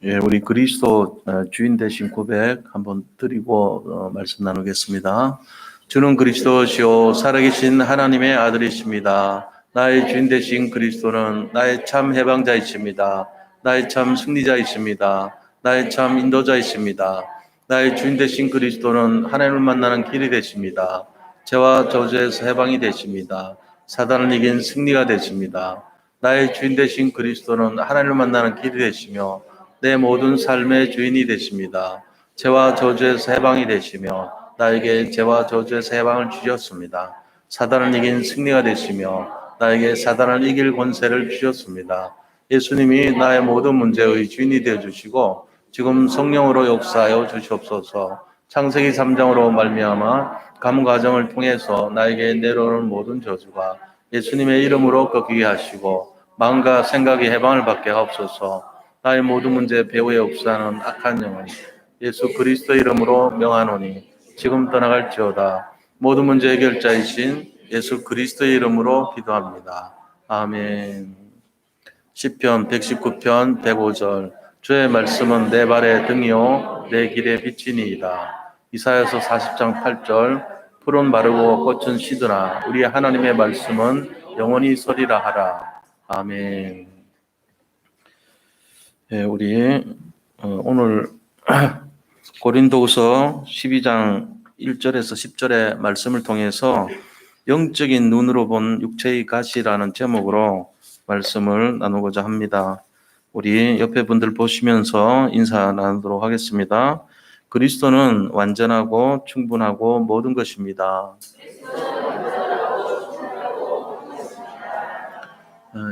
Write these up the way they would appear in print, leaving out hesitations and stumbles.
예, 우리 그리스도 주인 되신 고백 한번 드리고 말씀 나누겠습니다. 주는 그리스도시요 살아계신 하나님의 아들이십니다. 나의 주인 되신 그리스도는 나의 참 해방자이십니다. 나의 참 승리자이십니다. 나의 참 인도자이십니다. 나의 주인 되신 그리스도는 하나님을 만나는 길이 되십니다. 죄와 저주에서 해방이 되십니다. 사단을 이긴 승리가 되십니다. 나의 주인 되신 그리스도는 하나님을 만나는 길이 되시며 내 모든 삶의 주인이 되십니다. 죄와 저주에서 해방이 되시며 나에게 죄와 저주에서 해방을 주셨습니다. 사단을 이긴 승리가 되시며 나에게 사단을 이길 권세를 주셨습니다. 예수님이 나의 모든 문제의 주인이 되어주시고 지금 성령으로 역사하여 주시옵소서. 창세기 3장으로 말미암아 감 과정을 통해서 나에게 내려오는 모든 저주가 예수님의 이름으로 꺾이게 하시고 마음과 생각의 해방을 받게 하옵소서. 나의 모든 문제 배후에 없사하는 악한 영혼 예수 그리스도 이름으로 명하노니 지금 떠나갈지어다. 모든 문제 해결자이신 예수 그리스도의 이름으로 기도합니다. 아멘. 시편 119편 105절 주의 말씀은 내 발의 등이요 내 길의 빛이니이다. 이사야서 40장 8절 푸른 마르고 꽃은 시드나 우리 하나님의 말씀은 영원히 서리라 하라. 아멘. 예, 우리 오늘 고린도후서 12장 1절에서 10절의 말씀을 통해서 영적인 눈으로 본 육체의 가시라는 제목으로 말씀을 나누고자 합니다. 우리 옆에 분들 보시면서 인사 나누도록 하겠습니다. 그리스도는 완전하고 충분하고 모든 것입니다.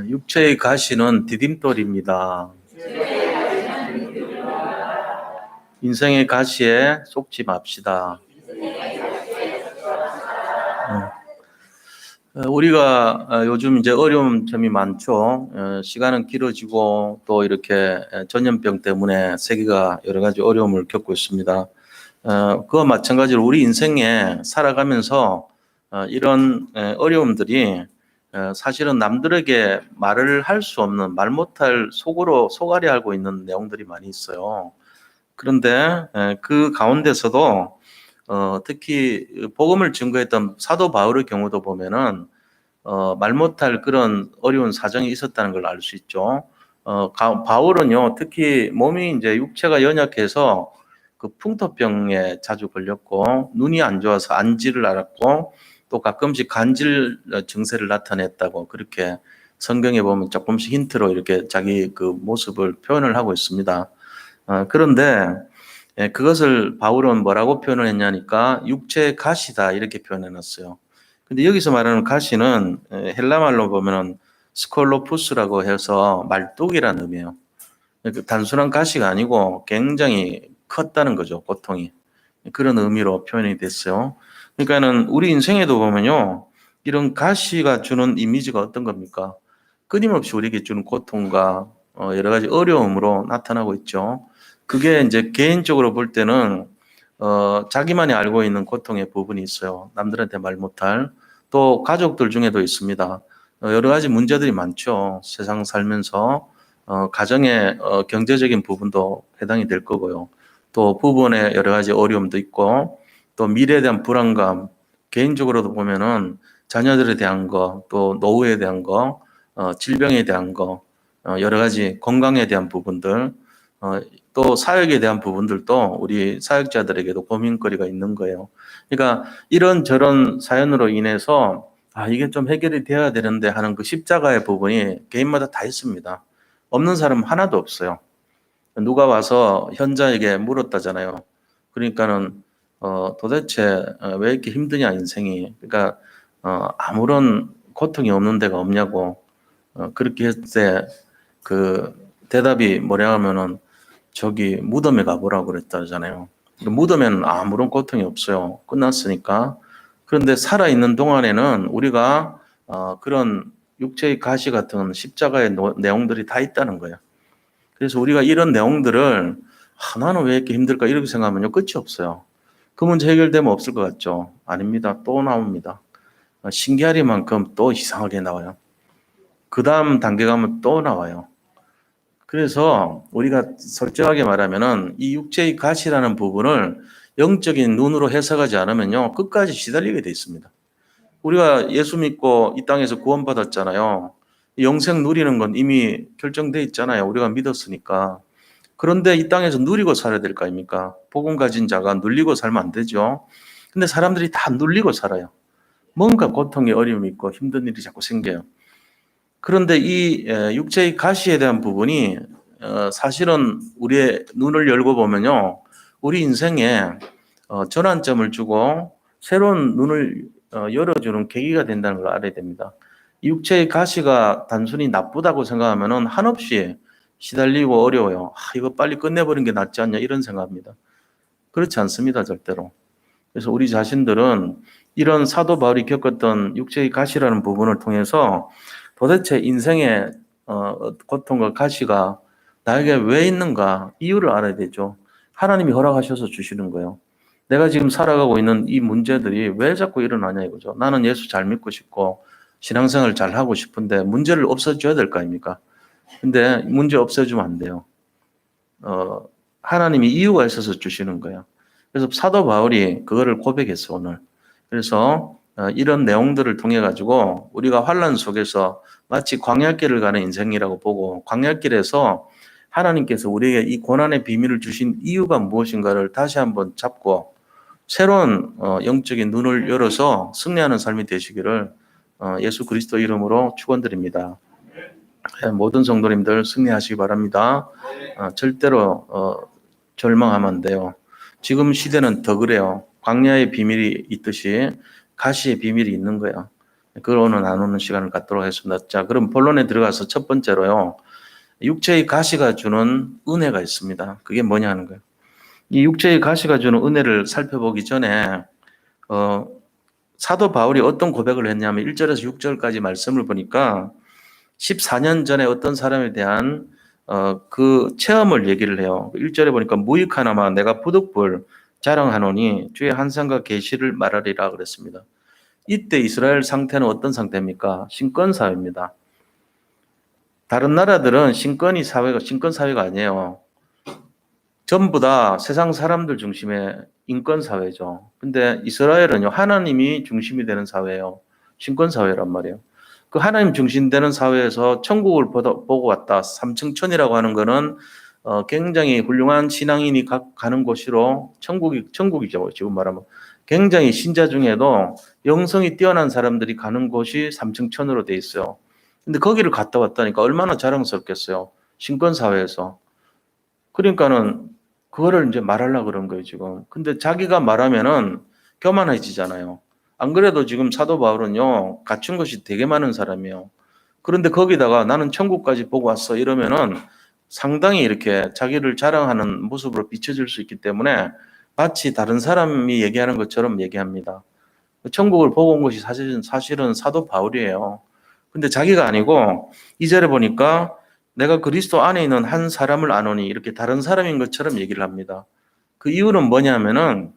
육체의 가시는 디딤돌입니다. 인생의 가시에 속지 맙시다. 우리가 요즘 이제 어려운 점이 많죠. 시간은 길어지고 또 이렇게 전염병 때문에 세계가 여러 가지 어려움을 겪고 있습니다. 그와 마찬가지로 우리 인생에 살아가면서 이런 어려움들이 사실은 남들에게 말을 할 수 없는 말 못할 속으로 속앓이 하고 있는 내용들이 많이 있어요. 그런데 그 가운데서도 특히 복음을 증거했던 사도 바울의 경우도 보면은 말 못할 그런 어려운 사정이 있었다는 걸 알 수 있죠. 바울은요, 특히 몸이 이제 육체가 연약해서 그 풍토병에 자주 걸렸고 눈이 안 좋아서 안지를 앓았고 또 가끔씩 간질 증세를 나타냈다고 그렇게 성경에 보면 조금씩 힌트로 이렇게 자기 그 모습을 표현을 하고 있습니다. 그런데 그것을 바울은 뭐라고 표현을 했냐니까 육체의 가시다 이렇게 표현해 놨어요. 근데 여기서 말하는 가시는 헬라말로 보면은 스콜로푸스라고 해서 말뚝이라는 의미예요. 그러니까 단순한 가시가 아니고 굉장히 컸다는 거죠, 고통이. 그런 의미로 표현이 됐어요. 그러니까는 우리 인생에도 보면요, 이런 가시가 주는 이미지가 어떤 겁니까? 끊임없이 우리에게 주는 고통과 여러 가지 어려움으로 나타나고 있죠. 그게 이제 개인적으로 볼 때는 자기만이 알고 있는 고통의 부분이 있어요. 남들한테 말 못할. 또 가족들 중에도 있습니다. 여러 가지 문제들이 많죠. 세상 살면서 가정의 경제적인 부분도 해당이 될 거고요. 또 부부의 여러 가지 어려움도 있고 또 미래에 대한 불안감, 개인적으로도 보면은 자녀들에 대한 거, 또 노후에 대한 거, 질병에 대한 거, 여러 가지 건강에 대한 부분들, 또 사역에 대한 부분들도 우리 사역자들에게도 고민거리가 있는 거예요. 그러니까 이런저런 사연으로 인해서 이게 좀 해결이 되어야 되는데 하는 그 십자가의 부분이 개인마다 다 있습니다. 없는 사람 하나도 없어요. 누가 와서 현자에게 물었다잖아요. 그러니까는 도대체 왜 이렇게 힘드냐 인생이. 그러니까 아무런 고통이 없는 데가 없냐고 그렇게 했을 때 그 대답이 뭐냐 하면은 저기 무덤에 가보라고 그랬다잖아요. 무덤에는 아무런 고통이 없어요. 끝났으니까. 그런데 살아있는 동안에는 우리가 그런 육체의 가시 같은 십자가의 내용들이 다 있다는 거예요. 그래서 우리가 이런 내용들을 나는 왜 이렇게 힘들까 이렇게 생각하면요 끝이 없어요. 그 문제 해결되면 없을 것 같죠? 아닙니다. 또 나옵니다. 신기하리만큼 또 이상하게 나와요. 그 다음 단계 가면 또 나와요. 그래서 우리가 솔직하게 말하면은 이 육체의 가시라는 부분을 영적인 눈으로 해석하지 않으면요, 끝까지 시달리게 돼 있습니다. 우리가 예수 믿고 이 땅에서 구원받았잖아요. 영생 누리는 건 이미 결정돼 있잖아요. 우리가 믿었으니까. 그런데 이 땅에서 누리고 살아야 될 거 아닙니까? 복음 가진 자가 눌리고 살면 안 되죠. 근데 사람들이 다 눌리고 살아요. 뭔가 고통이 어려움이 있고 힘든 일이 자꾸 생겨요. 그런데 이 육체의 가시에 대한 부분이 사실은 우리의 눈을 열고 보면요, 우리 인생에 전환점을 주고 새로운 눈을 열어주는 계기가 된다는 걸 알아야 됩니다. 육체의 가시가 단순히 나쁘다고 생각하면은 한없이 시달리고 어려워요. 이거 빨리 끝내버리는 게 낫지 않냐 이런 생각합니다. 그렇지 않습니다, 절대로. 그래서 우리 자신들은 이런 사도 바울이 겪었던 육체의 가시라는 부분을 통해서 도대체 인생의 고통과 가시가 나에게 왜 있는가 이유를 알아야 되죠. 하나님이 허락하셔서 주시는 거예요. 내가 지금 살아가고 있는 이 문제들이 왜 자꾸 일어나냐 이거죠. 나는 예수 잘 믿고 싶고 신앙생활 잘 하고 싶은데 문제를 없애줘야 될 거 아닙니까? 근데 문제 없애주면 안 돼요. 하나님이 이유가 있어서 주시는 거예요. 그래서 사도 바울이 그거를 고백했어 오늘. 그래서 이런 내용들을 통해 가지고 우리가 환난 속에서 마치 광야길을 가는 인생이라고 보고 광야길에서 하나님께서 우리에게 이 고난의 비밀을 주신 이유가 무엇인가를 다시 한번 잡고 새로운 영적인 눈을 열어서 승리하는 삶이 되시기를 예수 그리스도 이름으로 축원드립니다. 모든 성도님들 승리하시기 바랍니다. 절대로 절망하면 안 돼요. 지금 시대는 더 그래요. 광야의 비밀이 있듯이 가시의 비밀이 있는 거예요. 그걸 오늘 나누는 시간을 갖도록 하겠습니다. 자, 그럼 본론에 들어가서 첫 번째로요. 육체의 가시가 주는 은혜가 있습니다. 그게 뭐냐 하는 거예요. 이 육체의 가시가 주는 은혜를 살펴보기 전에 사도 바울이 어떤 고백을 했냐면 1절에서 6절까지 말씀을 보니까 14년 전에 어떤 사람에 대한 그 체험을 얘기를 해요. 1절에 보니까 무익하나마 내가 부득불 자랑하노니 주의 한상과 계시를 말하리라 그랬습니다. 이때 이스라엘 상태는 어떤 상태입니까? 신권 사회입니다. 다른 나라들은 신권 사회가 아니에요. 전부 다 세상 사람들 중심의 인권 사회죠. 근데 이스라엘은요, 하나님이 중심이 되는 사회예요. 신권 사회란 말이에요. 그 하나님 중심되는 사회에서 천국을 보고 왔다. 삼층천이라고 하는 거는 굉장히 훌륭한 신앙인이 가는 곳으로 천국이죠. 지금 말하면 굉장히 신자 중에도 영성이 뛰어난 사람들이 가는 곳이 삼층천으로 돼 있어요. 근데 거기를 갔다 왔다니까 얼마나 자랑스럽겠어요. 신권 사회에서. 그러니까는 그거를 이제 말하려고 그런 거예요, 지금. 근데 자기가 말하면은 교만해지잖아요. 안 그래도 지금 사도 바울은요, 갖춘 것이 되게 많은 사람이에요. 그런데 거기다가 나는 천국까지 보고 왔어 이러면은 상당히 이렇게 자기를 자랑하는 모습으로 비춰질 수 있기 때문에 마치 다른 사람이 얘기하는 것처럼 얘기합니다. 천국을 보고 온 것이 사실은 사도 바울이에요. 근데 자기가 아니고 이 절에 보니까 내가 그리스도 안에 있는 한 사람을 아노니 이렇게 다른 사람인 것처럼 얘기를 합니다. 그 이유는 뭐냐면은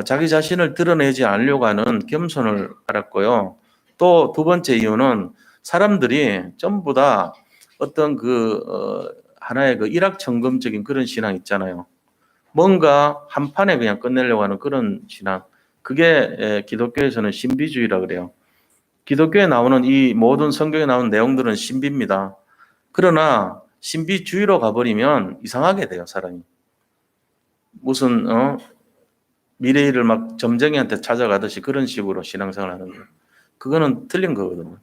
자기 자신을 드러내지 않으려고 하는 겸손을 알았고요. 또 두 번째 이유는 사람들이 전부 다 어떤 하나의 일확천금적인 그런 신앙 있잖아요. 뭔가 한 판에 그냥 끝내려고 하는 그런 신앙. 그게 기독교에서는 신비주의라 그래요. 기독교에 나오는 이 모든 성경에 나오는 내용들은 신비입니다. 그러나 신비주의로 가버리면 이상하게 돼요, 사람이. 무슨 미래일을 막 점쟁이한테 찾아가듯이 그런 식으로 신앙생활을 하는 거예요. 그거는 틀린 거거든요.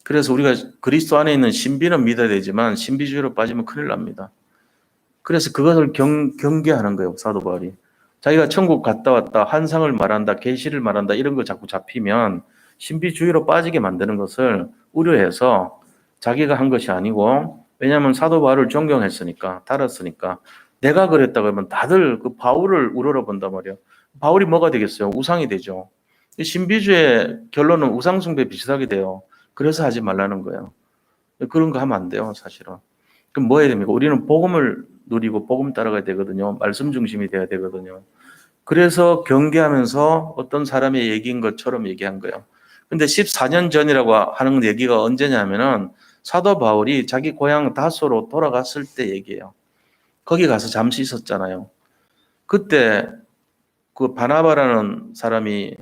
그래서 우리가 그리스도 안에 있는 신비는 믿어야 되지만 신비주의로 빠지면 큰일 납니다. 그래서 그것을 경계하는 거예요, 사도 바울이. 자기가 천국 갔다 왔다, 환상을 말한다, 계시를 말한다 이런 거 자꾸 잡히면 신비주의로 빠지게 만드는 것을 우려해서 자기가 한 것이 아니고, 왜냐하면 사도 바울을 존경했으니까, 달았으니까 내가 그랬다고 하면 다들 그 바울을 우러러 본단 말이에요. 바울이 뭐가 되겠어요? 우상이 되죠. 신비주의 결론은 우상숭배 비슷하게 돼요. 그래서 하지 말라는 거예요. 그런 거 하면 안 돼요, 사실은. 그럼 뭐 해야 됩니까? 우리는 복음을 누리고 복음 따라가야 되거든요. 말씀 중심이 돼야 되거든요. 그래서 경계하면서 어떤 사람의 얘기인 것처럼 얘기한 거예요. 근데 14년 전이라고 하는 얘기가 언제냐면은 사도 바울이 자기 고향 다소로 돌아갔을 때 얘기예요. 거기 가서 잠시 있었잖아요. 그때 그 바나바라는 사람이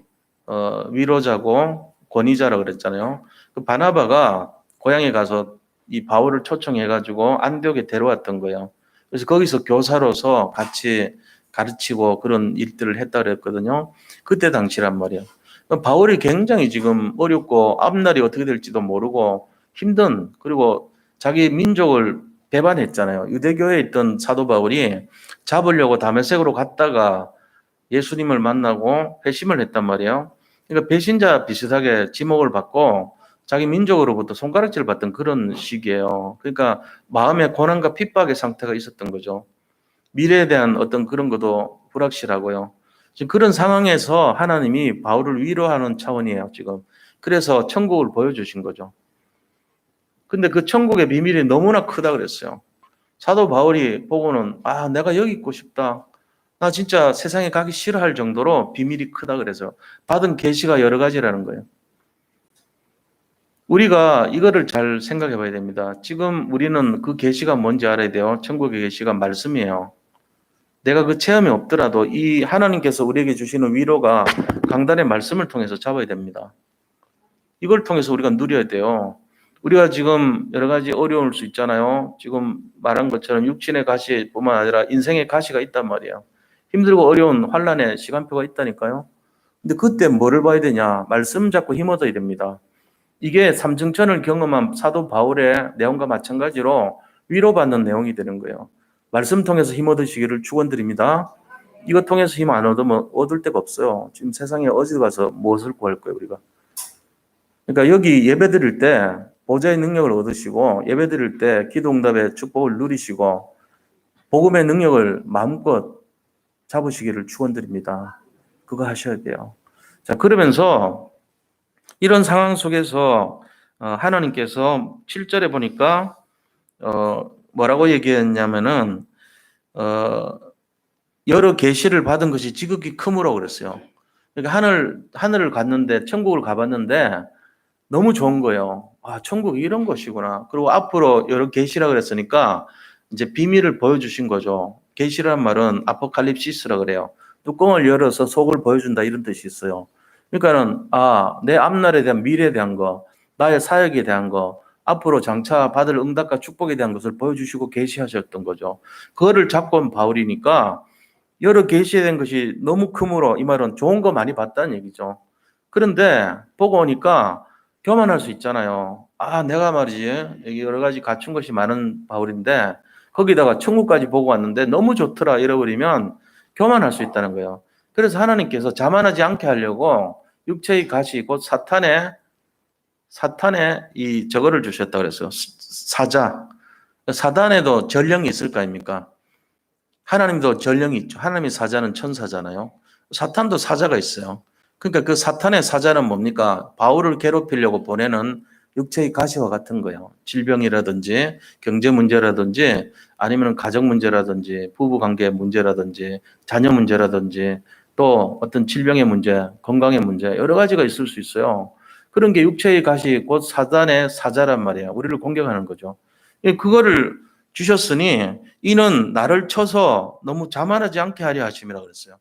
위로자고 권위자라 그랬잖아요. 그 바나바가 고향에 가서 이 바울을 초청해가지고 안디옥에 데려왔던 거예요. 그래서 거기서 교사로서 같이 가르치고 그런 일들을 했다 그랬거든요. 그때 당시란 말이에요. 바울이 굉장히 지금 어렵고 앞날이 어떻게 될지도 모르고 힘든, 그리고 자기 민족을 배반했잖아요. 유대교에 있던 사도 바울이 잡으려고 다메섹으로 갔다가 예수님을 만나고 회심을 했단 말이에요. 그러니까 배신자 비슷하게 지목을 받고 자기 민족으로부터 손가락질 받던 그런 시기예요. 그러니까 마음의 고난과 핍박의 상태가 있었던 거죠. 미래에 대한 어떤 그런 것도 불확실하고요. 지금 그런 상황에서 하나님이 바울을 위로하는 차원이에요, 지금. 그래서 천국을 보여주신 거죠. 근데 그 천국의 비밀이 너무나 크다 그랬어요. 사도 바울이 보고는 내가 여기 있고 싶다. 나 진짜 세상에 가기 싫어할 정도로 비밀이 크다 그래서 받은 계시가 여러 가지라는 거예요. 우리가 이거를 잘 생각해 봐야 됩니다. 지금 우리는 그 계시가 뭔지 알아야 돼요. 천국의 계시가 말씀이에요. 내가 그 체험이 없더라도 이 하나님께서 우리에게 주시는 위로가 강단의 말씀을 통해서 잡아야 됩니다. 이걸 통해서 우리가 누려야 돼요. 우리가 지금 여러 가지 어려울 수 있잖아요. 지금 말한 것처럼 육신의 가시뿐만 아니라 인생의 가시가 있단 말이에요. 힘들고 어려운 환란의 시간표가 있다니까요. 근데 그때 뭐를 봐야 되냐? 말씀 잡고 힘 얻어야 됩니다. 이게 삼층천을 경험한 사도 바울의 내용과 마찬가지로 위로받는 내용이 되는 거예요. 말씀 통해서 힘 얻으시기를 축원드립니다. 이거 통해서 힘 안 얻으면 얻을 데가 없어요. 지금 세상에 어디 가서 무엇을 구할 거예요, 우리가? 그러니까 여기 예배 드릴 때 보좌의 능력을 얻으시고, 예배 드릴 때 기도 응답의 축복을 누리시고, 복음의 능력을 마음껏 잡으시기를 축원드립니다. 그거 하셔야 돼요. 자, 그러면서 이런 상황 속에서 하나님께서 7절에 보니까 뭐라고 얘기했냐면은 여러 계시를 받은 것이 지극히 크므로 그랬어요. 그러니까 하늘을 갔는데, 천국을 가봤는데 너무 좋은 거예요. 천국이 이런 것이구나. 그리고 앞으로 여러 계시라 그랬으니까 이제 비밀을 보여주신 거죠. 계시란 말은 아포칼립시스라 그래요. 뚜껑을 열어서 속을 보여준다 이런 뜻이 있어요. 그러니까는 내 앞날에 대한 미래에 대한 거, 나의 사역에 대한 거, 앞으로 장차 받을 응답과 축복에 대한 것을 보여주시고 계시하셨던 거죠. 그거를 잡고 온 바울이니까 여러 계시된 것이 너무 크므로, 이 말은 좋은 거 많이 봤다는 얘기죠. 그런데 보고 오니까 교만할 수 있잖아요. 내가 말이지 여기 여러 가지 갖춘 것이 많은 바울인데 거기다가 천국까지 보고 왔는데 너무 좋더라 이래버리면 교만할 수 있다는 거예요. 그래서 하나님께서 자만하지 않게 하려고 육체의 가시 곧 사탄의 이 저거를 주셨다 그랬어요. 사자. 사단에도 전령이 있을 거 아닙니까? 하나님도 전령이 있죠. 하나님의 사자는 천사잖아요. 사탄도 사자가 있어요. 그러니까 그 사탄의 사자는 뭡니까? 바울을 괴롭히려고 보내는 육체의 가시와 같은 거예요. 질병이라든지 경제 문제라든지 아니면 가정 문제라든지 부부 관계 문제라든지 자녀 문제라든지 또 어떤 질병의 문제, 건강의 문제 여러 가지가 있을 수 있어요. 그런 게 육체의 가시 곧 사단의 사자란 말이에요. 우리를 공격하는 거죠. 그거를 주셨으니 이는 나를 쳐서 너무 자만하지 않게 하려 하심이라고 그랬어요.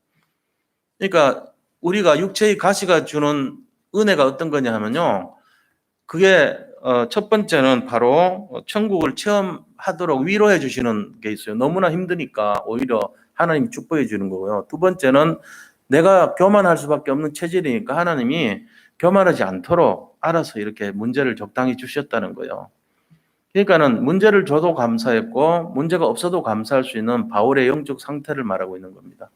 그러니까 우리가 육체의 가시가 주는 은혜가 어떤 거냐 하면요. 그게 첫 번째는 바로 천국을 체험하도록 위로해 주시는 게 있어요. 너무나 힘드니까 오히려 하나님이 축복해 주는 거고요. 두 번째는 내가 교만할 수밖에 없는 체질이니까 하나님이 교만하지 않도록 알아서 이렇게 문제를 적당히 주셨다는 거예요. 그러니까는 문제를 줘도 감사했고 문제가 없어도 감사할 수 있는 바울의 영적 상태를 말하고 있는 겁니다.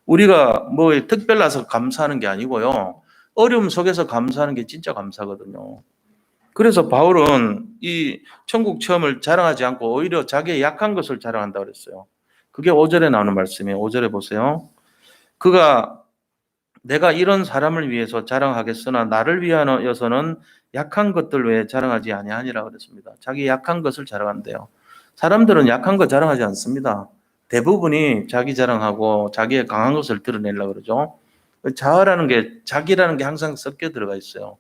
우리가 뭐 특별나서 감사하는 게 아니고요. 어려움 속에서 감사하는 게 진짜 감사거든요. 그래서 바울은 이 천국 체험을 자랑하지 않고 오히려 자기의 약한 것을 자랑한다고 그랬어요. 그게 5절에 나오는 말씀이에요. 5절에 보세요. 그가 내가 이런 사람을 위해서 자랑하겠으나 나를 위하여서는 약한 것들 외에 자랑하지 아니하니라 그랬습니다. 자기 약한 것을 자랑한대요. 사람들은 약한 거 자랑하지 않습니다. 대부분이 자기 자랑하고 자기의 강한 것을 드러내려고 그러죠. 자아라는 게, 자기라는 게 항상 섞여 들어가 있어요.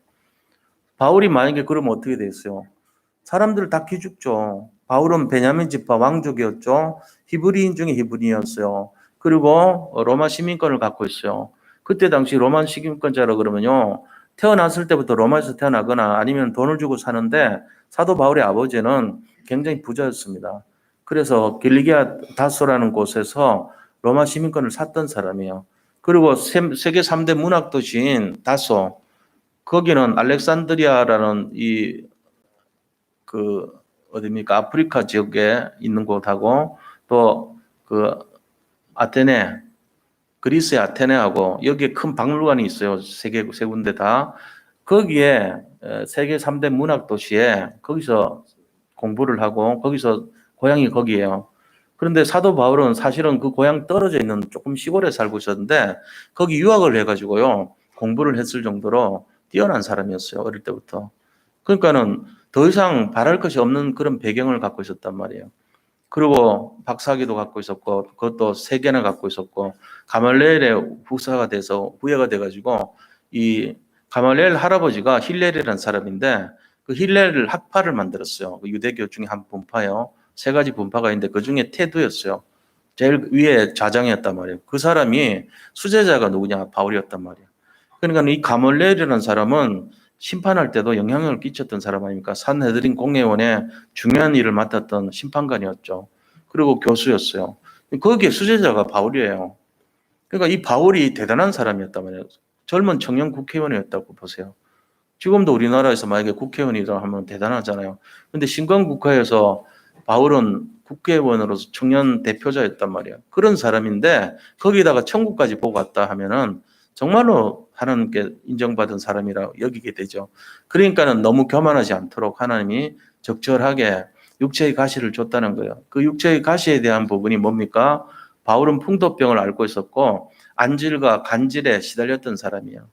바울이 만약에 그러면 어떻게 됐어요? 사람들 다 기죽죠. 바울은 베냐민 지파 왕족이었죠. 히브리인 중에 히브리인이었어요. 그리고 로마 시민권을 갖고 있어요. 그때 당시 로마 시민권자라 그러면요. 태어났을 때부터 로마에서 태어나거나 아니면 돈을 주고 사는데 사도 바울의 아버지는 굉장히 부자였습니다. 그래서 길리기아 다소라는 곳에서 로마 시민권을 샀던 사람이에요. 그리고 세계 3대 문학 도시인 다소, 거기는 알렉산드리아라는 어디입니까? 아프리카 지역에 있는 곳하고 또 그 아테네, 그리스의 아테네하고 여기에 큰 박물관이 있어요. 세 군데 다. 거기에 세계 3대 문학 도시에 거기서 공부를 하고 거기서 고향이 거기예요. 그런데 사도 바울은 사실은 그 고향 떨어져 있는 조금 시골에 살고 있었는데 거기 유학을 해가지고요. 공부를 했을 정도로 뛰어난 사람이었어요. 어릴 때부터. 그러니까는 더 이상 바랄 것이 없는 그런 배경을 갖고 있었단 말이에요. 그리고 박사학위도 갖고 있었고 그것도 3개나 갖고 있었고 가말리엘의 후사가 돼서 후예가 돼가지고 이 가말리엘 할아버지가 힐렐이라는 사람인데 그 힐렐 학파를 만들었어요. 그 유대교 중에 한 분파요. 3가지 분파가 있는데 그 중에 테두였어요. 제일 위에 좌장이었단 말이에요. 그 사람이 수제자가 누구냐? 바울이었단 말이에요. 그러니까 이 가말리엘이라는 사람은 심판할 때도 영향을 끼쳤던 사람 아닙니까? 산헤드린 공회원의 중요한 일을 맡았던 심판관이었죠. 그리고 교수였어요. 거기에 수제자가 바울이에요. 그러니까 이 바울이 대단한 사람이었단 말이에요. 젊은 청년 국회의원이었다고 보세요. 지금도 우리나라에서 만약에 국회의원이라 하면 대단하잖아요. 근데 신광국화에서 바울은 국회의원으로서 청년 대표자였단 말이에요. 그런 사람인데 거기다가 천국까지 보고 왔다 하면은 정말로 하나님께 인정받은 사람이라 여기게 되죠. 그러니까는 너무 교만하지 않도록 하나님이 적절하게 육체의 가시를 줬다는 거예요. 그 육체의 가시에 대한 부분이 뭡니까? 바울은 풍토병을 앓고 있었고 안질과 간질에 시달렸던 사람이에요.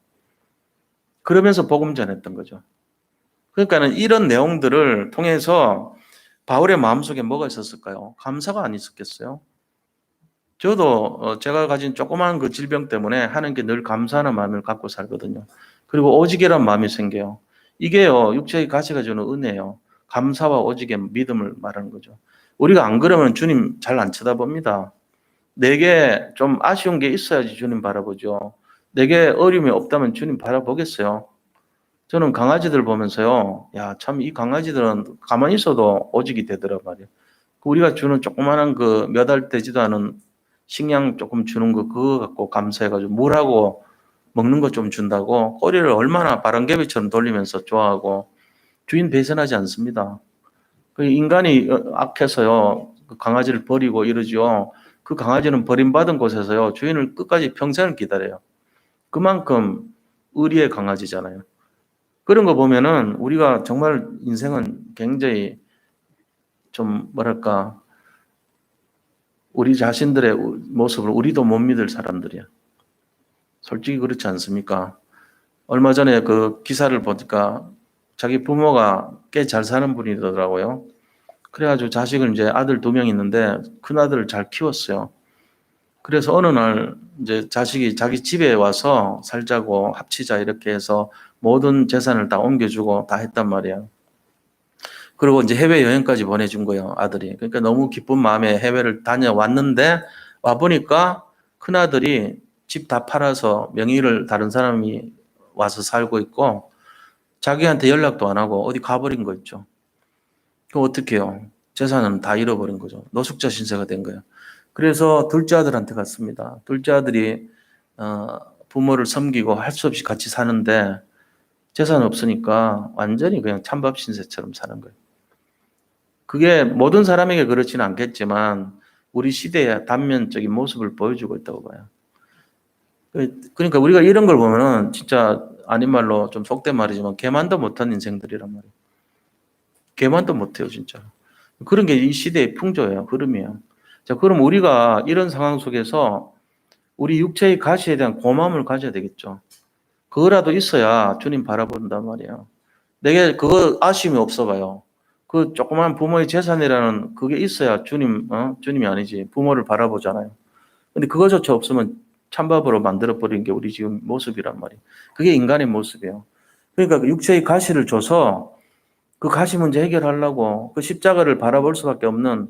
그러면서 복음 전했던 거죠. 그러니까는 이런 내용들을 통해서 바울의 마음속에 뭐가 있었을까요? 감사가 안 있었겠어요? 저도 제가 가진 조그마한 그 질병 때문에 하나님께 늘 감사하는 마음을 갖고 살거든요. 그리고 오직이란 마음이 생겨요. 이게요, 육체의 가치가 주는 은혜예요. 감사와 오직의 믿음을 말하는 거죠. 우리가 안 그러면 주님 잘 안 쳐다봅니다. 내게 좀 아쉬운 게 있어야지 주님 바라보죠. 내게 어려움이 없다면 주님 바라보겠어요. 저는 강아지들 보면서요, 야, 참 이 강아지들은 가만히 있어도 오직이 되더라 말이에요. 우리가 주는 조그마한 그 몇 알 되지도 않은 식량 조금 주는 거 그거 갖고 감사해가지고 물하고 먹는 거 좀 준다고 꼬리를 얼마나 바람개비처럼 돌리면서 좋아하고 주인 배신하지 않습니다. 그 인간이 악해서요, 그 강아지를 버리고 이러지요. 그 강아지는 버림받은 곳에서요, 주인을 끝까지 평생을 기다려요. 그만큼 의리의 강아지잖아요. 그런 거 보면은 우리가 정말 인생은 굉장히 좀 뭐랄까 우리 자신들의 모습을 우리도 못 믿을 사람들이야. 솔직히 그렇지 않습니까? 얼마 전에 그 기사를 보니까 자기 부모가 꽤 잘 사는 분이더라고요. 그래가지고 자식을 이제 아들 2명 있는데 큰 아들을 잘 키웠어요. 그래서 어느 날 이제 자식이 자기 집에 와서 살자고 합치자 이렇게 해서 모든 재산을 다 옮겨주고 다 했단 말이에요. 그리고 이제 해외 여행까지 보내준 거예요, 아들이. 그러니까 너무 기쁜 마음에 해외를 다녀왔는데 와 보니까 큰 아들이 집 다 팔아서 명의를 다른 사람이 와서 살고 있고 자기한테 연락도 안 하고 어디 가버린 거 있죠. 그럼 어떻게 해요? 재산은 다 잃어버린 거죠. 노숙자 신세가 된 거예요. 그래서 둘째 아들한테 갔습니다. 둘째 아들이 부모를 섬기고 할 수 없이 같이 사는데 재산 없으니까 완전히 그냥 찬밥 신세처럼 사는 거예요. 그게 모든 사람에게 그렇지는 않겠지만 우리 시대의 단면적인 모습을 보여주고 있다고 봐요. 그러니까 우리가 이런 걸 보면은 진짜 아닌 말로 좀 속된 말이지만 개만도 못한 인생들이란 말이에요. 개만도 못해요, 진짜. 그런 게 이 시대의 풍조예요, 흐름이에요. 자, 그럼 우리가 이런 상황 속에서 우리 육체의 가시에 대한 고마움을 가져야 되겠죠. 그거라도 있어야 주님 바라본단 말이에요. 내게 그거 아쉬움이 없어 봐요. 그 조그만 부모의 재산이라는 그게 있어야 주님이 아니지. 부모를 바라보잖아요. 근데 그거조차 없으면 찬밥으로 만들어버린 게 우리 지금 모습이란 말이에요. 그게 인간의 모습이에요. 그러니까 육체의 가시를 줘서 그 가시 문제 해결하려고 그 십자가를 바라볼 수밖에 없는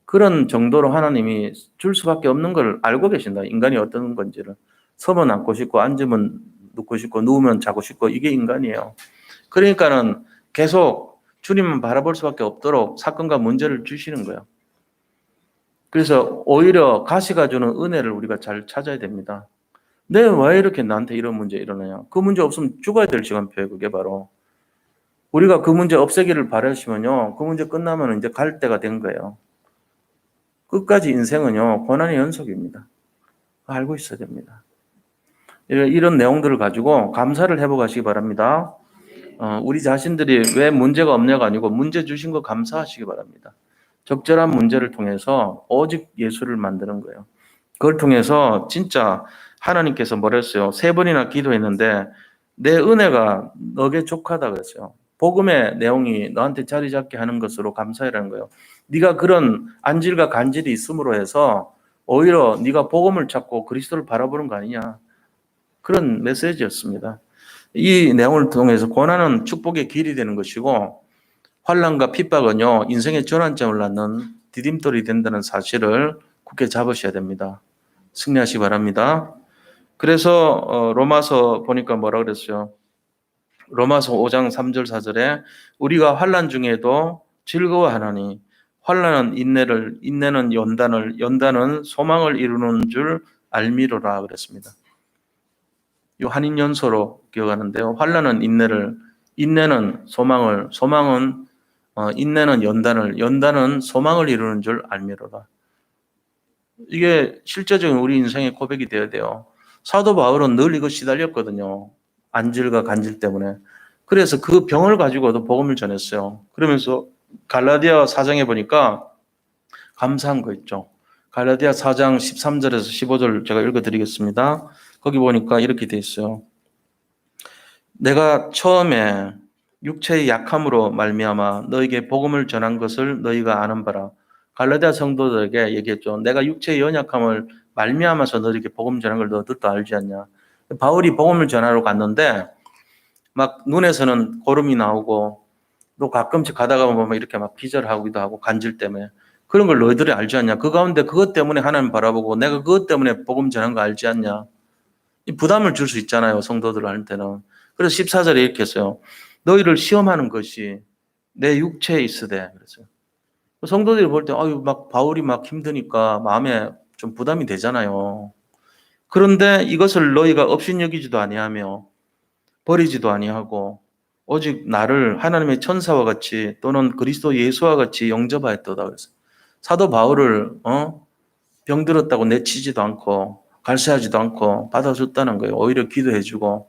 그런 정도로 하나님이 줄 수밖에 없는 걸 알고 계신다. 인간이 어떤 건지를. 서면 앉고 싶고 앉으면 눕고 싶고 누우면 자고 싶고 이게 인간이에요. 그러니까는 계속 주님만 바라볼 수밖에 없도록 사건과 문제를 주시는 거예요. 그래서 오히려 가시가 주는 은혜를 우리가 잘 찾아야 됩니다. 왜 이렇게 나한테 이런 문제 일어나냐? 그 문제 없으면 죽어야 될 시간표예요. 그게 바로. 우리가 그 문제 없애기를 바라시면요. 그 문제 끝나면 이제 갈 때가 된 거예요. 끝까지 인생은요. 고난의 연속입니다. 알고 있어야 됩니다. 이런 내용들을 가지고 감사를 해보시기 바랍니다. 우리 자신들이 왜 문제가 없냐가 아니고 문제 주신 거 감사하시기 바랍니다. 적절한 문제를 통해서 오직 예수를 만드는 거예요. 그걸 통해서 진짜 하나님께서 뭐라 했어요? 3번이나 기도했는데 내 은혜가 너에게 족하다 그랬어요. 복음의 내용이 너한테 자리 잡게 하는 것으로 감사해라는 거예요. 네가 그런 안질과 간질이 있음으로 해서 오히려 네가 복음을 찾고 그리스도를 바라보는 거 아니냐. 그런 메시지였습니다. 이 내용을 통해서 고난은 축복의 길이 되는 것이고 환난과 핍박은요 인생의 전환점을 낳는 디딤돌이 된다는 사실을 굳게 잡으셔야 됩니다. 승리하시기 바랍니다. 그래서 로마서 보니까 뭐라 그랬어요? 로마서 5장 3절 4절에 우리가 환난 중에도 즐거워하나니 환난은 인내를, 인내는 연단을, 연단은 소망을 이루는 줄 알미로라 그랬습니다. 이 한인연소로 기억하는데요. 환난은 인내를, 인내는 소망을, 소망은 인내는 연단을, 연단은 소망을 이루는 줄 알미로라. 이게 실제적인 우리 인생의 고백이 되어야 돼요. 사도 바울은 늘 이거 시달렸거든요. 안질과 간질 때문에. 그래서 그 병을 가지고도 복음을 전했어요. 그러면서 갈라디아 4장에 보니까 감사한 거 있죠. 갈라디아 4장 13절에서 15절 제가 읽어드리겠습니다. 거기 보니까 이렇게 돼 있어요. 내가 처음에 육체의 약함으로 말미암아 너에게 복음을 전한 것을 너희가 아는 바라. 갈라디아 성도들에게 얘기했죠. 내가 육체의 연약함을 말미암아서 너에게 복음 전한 걸 너희들도 알지 않냐. 바울이 복음을 전하러 갔는데 막 눈에서는 고름이 나오고 또 가끔씩 가다가 보면 이렇게 막 기절하기도 하고 간질 때문에 그런 걸 너희들이 알지 않냐. 그 가운데 그것 때문에 하나님 바라보고 내가 그것 때문에 복음 전한 거 알지 않냐. 부담을 줄 수 있잖아요. 성도들한테는. 그래서 14절에 이렇게 했어요. 너희를 시험하는 것이 내 육체에 있으되 그랬어요. 성도들이 볼 때 아유 막 바울이 막 힘드니까 마음에 좀 부담이 되잖아요. 그런데 이것을 너희가 업신여기지도 아니하며 버리지도 아니하고 오직 나를 하나님의 천사와 같이 또는 그리스도 예수와 같이 영접하였도다 그랬어요. 사도 바울을 병들었다고 내치지도 않고 갈세하지도 않고 받아줬다는 거예요. 오히려 기도해주고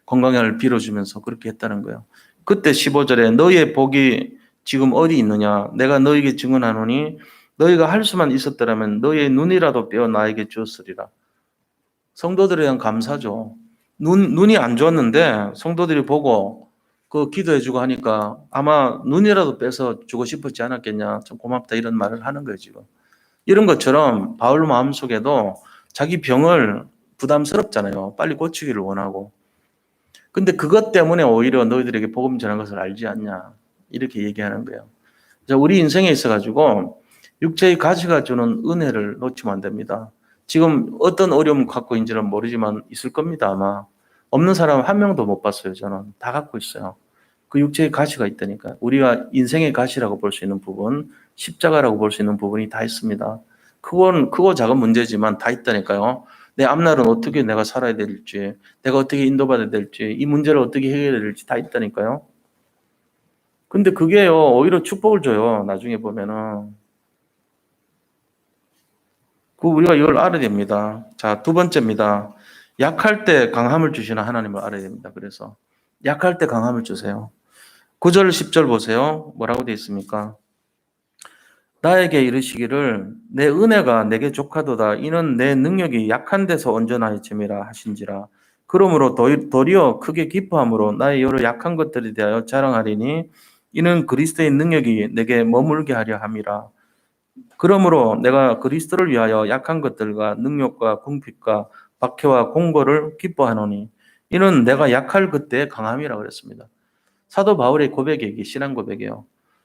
건강을 빌어주면서 그렇게 했다는 거예요. 그때 15절에 너희의 복이 지금 어디 있느냐? 내가 너희에게 증언하노니 너희가 할 수만 있었더라면 너희의 눈이라도 빼어 나에게 주었으리라. 성도들에 대한 감사죠. 눈이 안 좋았는데 성도들이 보고 그 기도해주고 하니까 아마 눈이라도 빼서 주고 싶었지 않았겠냐. 좀 고맙다 이런 말을 하는 거예요 지금. 이런 것처럼 바울 마음속에도 자기 병을 부담스럽잖아요. 빨리 고치기를 원하고. 근데 그것 때문에 오히려 너희들에게 복음 전한 것을 알지 않냐. 이렇게 얘기하는 거예요. 우리 인생에 있어가지고 육체의 가치가 주는 은혜를 놓치면 안 됩니다. 지금 어떤 어려움을 갖고 있는지는 모르지만 있을 겁니다, 아마. 없는 사람 한 명도 못 봤어요, 저는. 다 갖고 있어요. 그 육체의 가치가 있다니까. 우리가 인생의 가치라고 볼 수 있는 부분, 십자가라고 볼 수 있는 부분이 다 있습니다. 크고 작은 문제지만 다 있다니까요. 내 앞날은 어떻게 내가 살아야 될지, 내가 어떻게 인도받아야 될지, 이 문제를 어떻게 해결해야 될지 다 있다니까요. 근데 그게요, 오히려 축복을 줘요, 나중에 보면은. 우리가 이걸 알아야 됩니다. 자, 두 번째입니다. 약할 때 강함을 주시는 하나님을 알아야 됩니다. 그래서 약할 때 강함을 주세요. 9절, 10절 보세요. 뭐라고 되어 있습니까? 나에게 이르시기를 내 은혜가 내게 족하도다. 이는 내 능력이 약한 데서 온전하여짐이라 하신지라. 그러므로 도리어 크게 기뻐함으로 나의 여러 약한 것들에 대하여 자랑하리니 이는 그리스도의 능력이 내게 머물게 하려 함이라. 그러므로 내가 그리스도를 위하여 약한 것들과 능력과 궁핍과 박해와 공고를 기뻐하노니 이는 내가 약할 그때의 강함이라 그랬습니다. 사도 바울의 고백이 이게 신앙 고백이에요.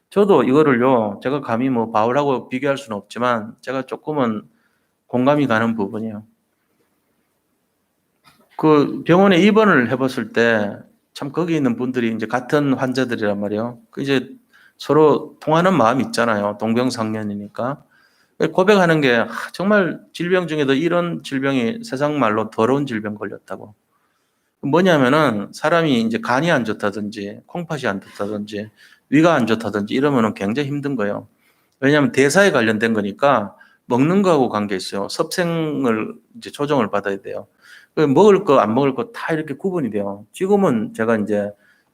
저도 이거를요, 제가 감히 뭐 바울하고 비교할 수는 없지만 제가 조금은 공감이 가는 부분이에요. 그 병원에 입원을 해봤을 때 참 거기 있는 분들이 이제 같은 환자들이란 말이에요. 그 이제 서로 통하는 마음이 있잖아요. 동병상련이니까. 고백하는 게 정말 질병 중에도 이런 질병이 세상 말로 더러운 질병 걸렸다고. 뭐냐면은 사람이 이제 간이 안 좋다든지 콩팥이 안 좋다든지 위가 안 좋다든지 이러면은 굉장히 힘든 거예요. 왜냐하면 대사에 관련된 거니까 먹는 거하고 관계 있어요. 섭생을 이제 조정을 받아야 돼요. 먹을 거, 안 먹을 거 다 이렇게 구분이 돼요. 지금은 제가 이제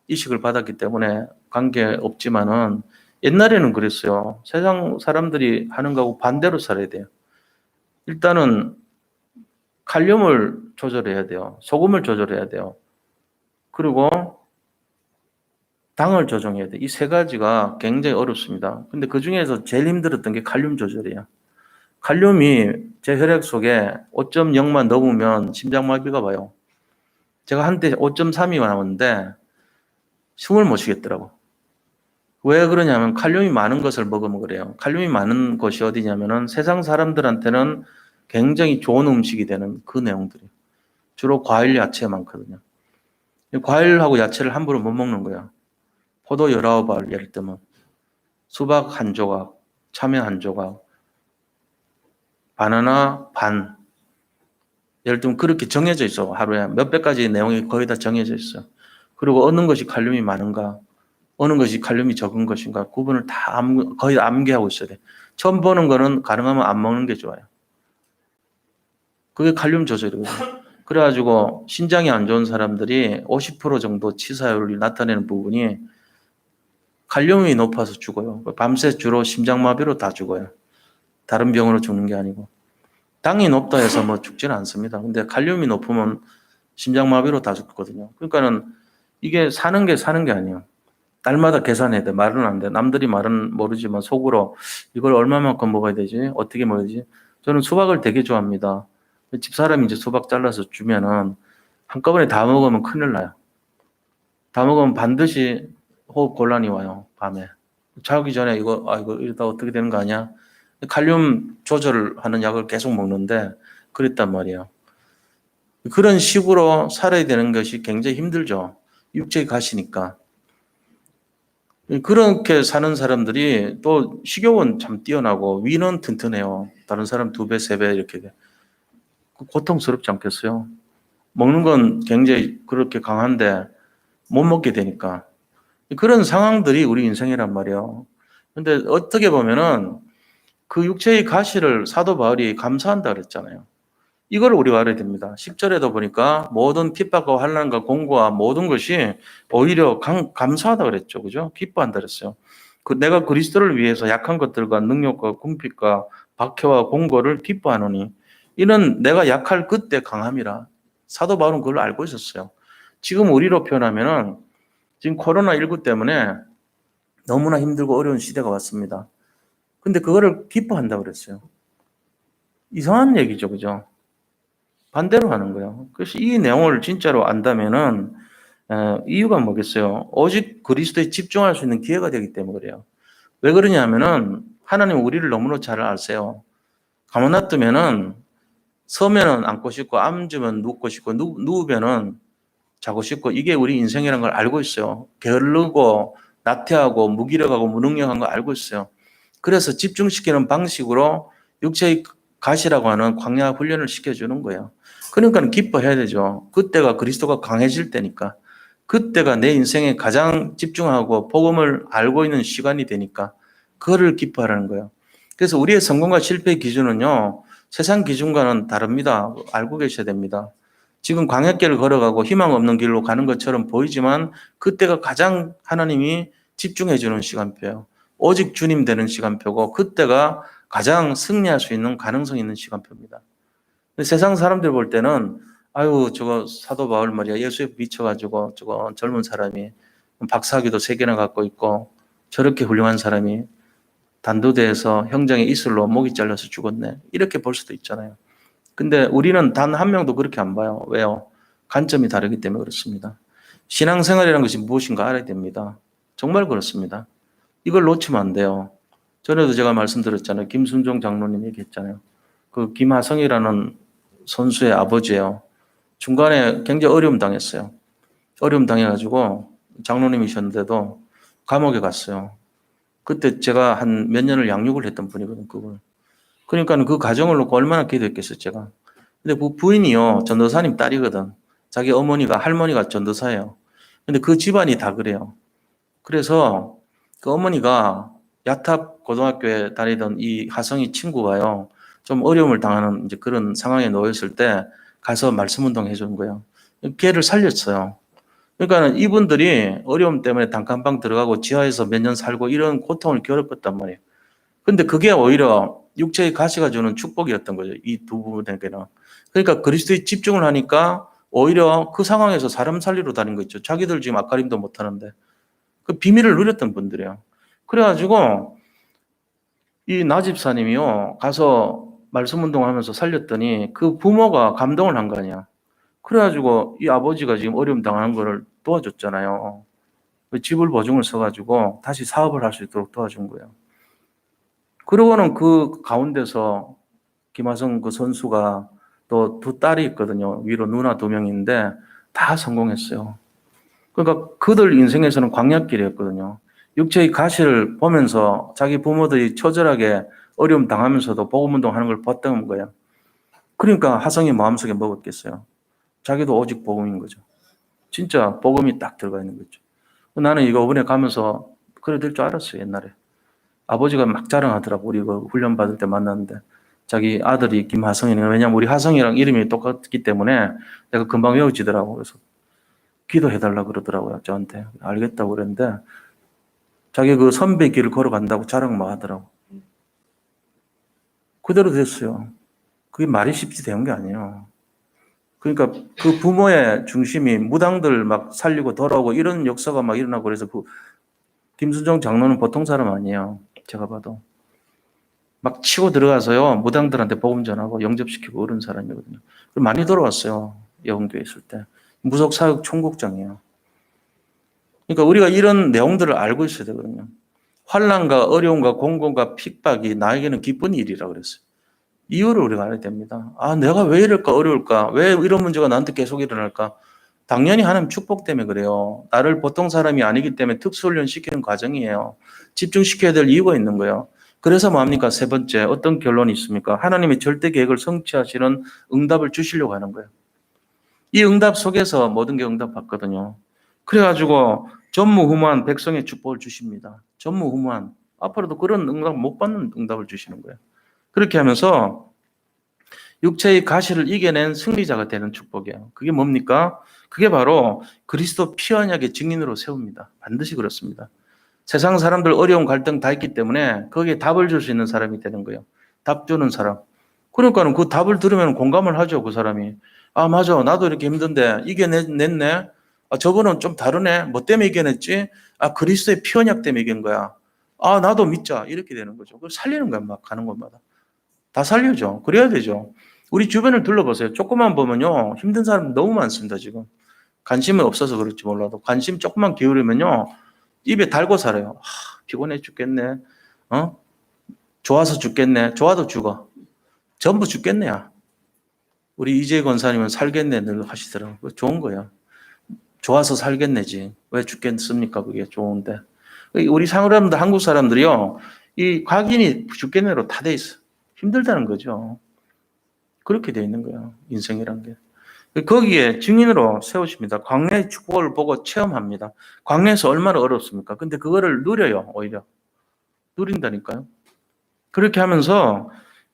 이식을 받았기 때문에 관계 없지만은 옛날에는 그랬어요. 세상 사람들이 하는 거하고 반대로 살아야 돼요. 일단은 칼륨을 조절해야 돼요. 소금을 조절해야 돼요. 그리고 당을 조정해야 돼요. 이 세 가지가 굉장히 어렵습니다. 근데 그 중에서 제일 힘들었던 게 칼륨 조절이에요. 칼륨이 제 혈액 속에 5.0만 넘으면 심장마비가 와요. 제가 한때 5.3이 나왔는데 숨을 못 쉬겠더라고. 왜 그러냐면 칼륨이 많은 것을 먹으면 그래요. 칼륨이 많은 곳이 어디냐면은 세상 사람들한테는 굉장히 좋은 음식이 되는 그 내용들이에요. 주로 과일, 야채 많거든요. 과일하고 야채를 함부로 못 먹는 거야. 포도 19알 예를 들면 수박 한 조각, 참외 한 조각, 바나나 반. 예를 들면 그렇게 정해져 있어. 하루에 몇백 가지 내용이 거의 다 정해져 있어. 그리고 어느 것이 칼륨이 많은가, 어느 것이 칼륨이 적은 것인가 구분을 다 거의 암기하고 있어야 돼. 처음 보는 거는 가능하면 안 먹는 게 좋아요. 그게 칼륨 조절이거든요. 그래가지고 신장이 안 좋은 사람들이 50% 정도 치사율이 나타내는 부분이 칼륨이 높아서 죽어요. 밤새 주로 심장마비로 다 죽어요. 다른 병으로 죽는 게 아니고. 당이 높다 해서 뭐 죽지는 않습니다. 근데 칼륨이 높으면 심장마비로 다 죽거든요. 그러니까는 이게 사는 게 아니에요. 날마다 계산해야 돼. 말은 안 돼. 남들이 말은 모르지만 속으로 이걸 얼마만큼 먹어야 되지? 어떻게 먹어야지? 저는 수박을 되게 좋아합니다. 집사람이 이제 수박 잘라서 주면은 한꺼번에 다 먹으면 큰일 나요. 다 먹으면 반드시 호흡 곤란이 와요. 밤에. 자기 전에 이거 이러다 어떻게 되는 거 아니야? 칼륨 조절을 하는 약을 계속 먹는데 그랬단 말이에요. 그런 식으로 살아야 되는 것이 굉장히 힘들죠. 육체에 가시니까. 그렇게 사는 사람들이 또 식욕은 참 뛰어나고 위는 튼튼해요. 다른 사람 2배, 3배 이렇게 돼. 고통스럽지 않겠어요? 먹는 건 굉장히 그렇게 강한데 못 먹게 되니까. 그런 상황들이 우리 인생이란 말이에요. 근데 어떻게 보면은 그 육체의 가시를 사도 바울이 감사한다 그랬잖아요. 이걸 우리가 알아야 됩니다. 10절에도 보니까 모든 핍박과 환난과 공고와 모든 것이 오히려 감사하다 그랬죠. 그죠? 기뻐한다 그랬어요. 내가 그리스도를 위해서 약한 것들과 능력과 궁핍과 박해와 공고를 기뻐하노니 이는 내가 약할 그때 강함이라. 사도 바울은 그걸 알고 있었어요. 지금 우리로 표현하면은 지금 코로나19 때문에 너무나 힘들고 어려운 시대가 왔습니다. 근데 그거를 기뻐한다고 그랬어요. 이상한 얘기죠. 그죠? 반대로 하는 거예요. 그래서 이 내용을 진짜로 안다면은 이유가 뭐겠어요? 오직 그리스도에 집중할 수 있는 기회가 되기 때문에 그래요. 왜 그러냐면은 하나님 우리를 너무나 잘 아세요. 가만 놔두면은 서면은 앉고 싶고 앉으면 눕고 싶고 누우면은 자고 싶고 이게 우리 인생이라는 걸 알고 있어요. 게으르고 나태하고 무기력하고 무능력한 걸 알고 있어요. 그래서 집중시키는 방식으로 육체의 가시라고 하는 광야 훈련을 시켜주는 거예요. 그러니까 기뻐해야 되죠. 그때가 그리스도가 강해질 때니까. 그때가 내 인생에 가장 집중하고 복음을 알고 있는 시간이 되니까 그거를 기뻐하라는 거예요. 그래서 우리의 성공과 실패의 기준은요. 세상 기준과는 다릅니다. 알고 계셔야 됩니다. 지금 광야길을 걸어가고 희망 없는 길로 가는 것처럼 보이지만 그때가 가장 하나님이 집중해 주는 시간표예요. 오직 주님 되는 시간표고 그때가 가장 승리할 수 있는 가능성 있는 시간표입니다. 세상 사람들 볼 때는 아유 저거 사도 바울 말이야 예수에 미쳐가지고 저거 젊은 사람이 박사학위도 3개나 갖고 있고 저렇게 훌륭한 사람이 단도대에서 형장의 이슬로 목이 잘려서 죽었네 이렇게 볼 수도 있잖아요. 근데 우리는 단 한 명도 그렇게 안 봐요. 왜요? 관점이 다르기 때문에 그렇습니다. 신앙생활이라는 것이 무엇인가 알아야 됩니다. 정말 그렇습니다. 이걸 놓치면 안 돼요. 전에도 제가 말씀드렸잖아요. 김순종 장로님 얘기했잖아요. 그 김하성이라는 선수의 아버지예요. 중간에 굉장히 어려움 당했어요. 어려움 당해가지고 장로님이셨는데도 감옥에 갔어요. 그때 제가 한 몇 년을 양육을 했던 분이거든요. 그걸. 그러니까 그 가정을 놓고 얼마나 기도했겠어요, 제가. 근데 그 부인이요, 전도사님 딸이거든. 자기 어머니가, 할머니가 전도사예요. 근데 그 집안이 다 그래요. 그래서 그 어머니가 야탑 고등학교에 다니던 이 하성이 친구가요, 좀 어려움을 당하는 이제 그런 상황에 놓였을 때 가서 말씀 운동 해주는 거예요. 걔를 살렸어요. 그러니까 이분들이 어려움 때문에 단칸방 들어가고 지하에서 몇 년 살고 이런 고통을 겪었단 말이에요. 근데 그게 오히려 육체의 가시가 주는 축복이었던 거죠. 이 두 부분에게는. 그러니까 그리스도에 집중을 하니까 오히려 그 상황에서 사람 살리러 다닌 거 있죠. 자기들 지금 앞가림도 못 하는데. 그 비밀을 누렸던 분들이에요. 그래가지고 이 나집사님이요. 가서 말씀 운동하면서 살렸더니 그 부모가 감동을 한 거 아니야. 그래가지고 이 아버지가 지금 어려움 당하는 거를 도와줬잖아요. 지불 보증을 써가지고 다시 사업을 할 수 있도록 도와준 거예요. 그러고는 그 가운데서 김하성 그 선수가 또 두 딸이 있거든요. 위로 누나 두 명인데 다 성공했어요. 그러니까 그들 인생에서는 광야길이었거든요. 육체의 가시를 보면서 자기 부모들이 처절하게 어려움 당하면서도 복음 운동하는 걸 봤던 거예요. 그러니까 하성이 마음속에 먹었겠어요. 자기도 오직 복음인 거죠. 진짜 복음이 딱 들어가 있는 거죠. 나는 이거 이번에 가면서 그래 될 줄 알았어요. 옛날에. 아버지가 막 자랑하더라고. 우리 그 훈련 받을 때 만났는데 자기 아들이 김하성이네. 왜냐면 우리 하성이랑 이름이 똑같기 때문에 내가 금방 외워지더라고. 그래서 기도해달라 그러더라고요. 저한테. 알겠다고 그랬는데 자기 그 선배 길을 걸어간다고 자랑 막 하더라고. 그대로 됐어요. 그게 말이 쉽지 되는 게 아니에요. 그러니까 그 부모의 중심이 무당들 막 살리고 돌아오고 이런 역사가 막 일어나고 그래서 그 김순정 장로는 보통 사람 아니에요. 제가 봐도. 막 치고 들어가서요. 무당들한테 복음 전하고 영접시키고 그런 사람이거든요. 많이 돌아왔어요. 여운교회 있을 때. 무속사역 총국장이에요. 그러니까 우리가 이런 내용들을 알고 있어야 되거든요. 환난과 어려움과 공고과 핍박이 나에게는 기쁜 일이라 그랬어요. 이유를 우리가 알아야 됩니다. 아, 내가 왜 이럴까 어려울까? 왜 이런 문제가 나한테 계속 일어날까? 당연히 하나님 축복 때문에 그래요. 나를 보통 사람이 아니기 때문에 특수훈련 시키는 과정이에요. 집중시켜야 될 이유가 있는 거예요. 그래서 뭡니까? 세 번째, 어떤 결론이 있습니까? 하나님의 절대 계획을 성취하시는 응답을 주시려고 하는 거예요. 이 응답 속에서 모든 게 응답받거든요. 그래가지고 전무후무한 백성의 축복을 주십니다. 전무후무한. 앞으로도 그런 응답 못 받는 응답을 주시는 거예요. 그렇게 하면서 육체의 가시를 이겨낸 승리자가 되는 축복이에요. 그게 뭡니까? 그게 바로 그리스도 피 언약의 증인으로 세웁니다. 반드시 그렇습니다. 세상 사람들 어려운 갈등 다 있기 때문에 거기에 답을 줄 수 있는 사람이 되는 거예요. 답 주는 사람. 그러니까 그 답을 들으면 공감을 하죠. 그 사람이. 아, 맞아. 나도 이렇게 힘든데 이겨냈네. 아, 저거는 좀 다르네. 뭐 때문에 이겨냈지? 아, 그리스도의 피 언약 때문에 이긴 거야. 아, 나도 믿자. 이렇게 되는 거죠. 그걸 살리는 거야. 막 가는 곳마다. 다 살려줘. 그래야 되죠. 우리 주변을 둘러보세요. 조금만 보면요. 힘든 사람 너무 많습니다, 지금. 관심이 없어서 그럴지 몰라도. 관심 조금만 기울이면요. 입에 달고 살아요. 피곤해 죽겠네. 좋아서 죽겠네. 좋아도 죽어. 전부 죽겠네야. 우리 이재 권사님은 살겠네 늘 하시더라고요. 좋은 거야. 좋아서 살겠네지. 왜 죽겠습니까? 그게 좋은데. 우리 사람들, 한국 사람들이요. 이 각인이 죽겠네로 다 돼 있어. 힘들다는 거죠. 그렇게 돼 있는 거예요. 인생이란 게. 거기에 증인으로 세우십니다. 광야의 축복을 보고 체험합니다. 광야에서 얼마나 어렵습니까? 근데 그거를 누려요. 오히려. 누린다니까요. 그렇게 하면서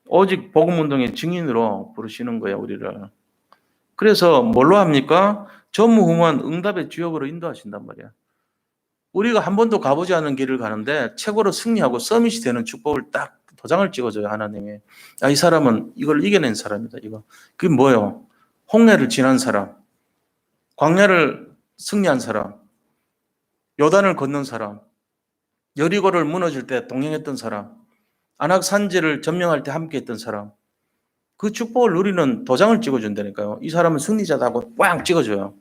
오직 복음운동의 증인으로 부르시는 거예요. 우리를. 그래서 뭘로 합니까? 전무후무한 응답의 주역으로 인도하신단 말이야. 우리가 한 번도 가보지 않은 길을 가는데 최고로 승리하고 서밋이 되는 축복을 딱 도장을 찍어줘요. 하나님이. 이 사람은 이걸 이겨낸 사람이다. 이거. 그게 뭐예요? 홍해를 지난 사람, 광야를 승리한 사람, 요단을 건넌 사람, 여리고를 무너질 때 동행했던 사람, 안악 산지를 점령할 때 함께했던 사람, 그 축복을 누리는 도장을 찍어준다니까요. 이 사람은 승리자다고 꽝 찍어줘요.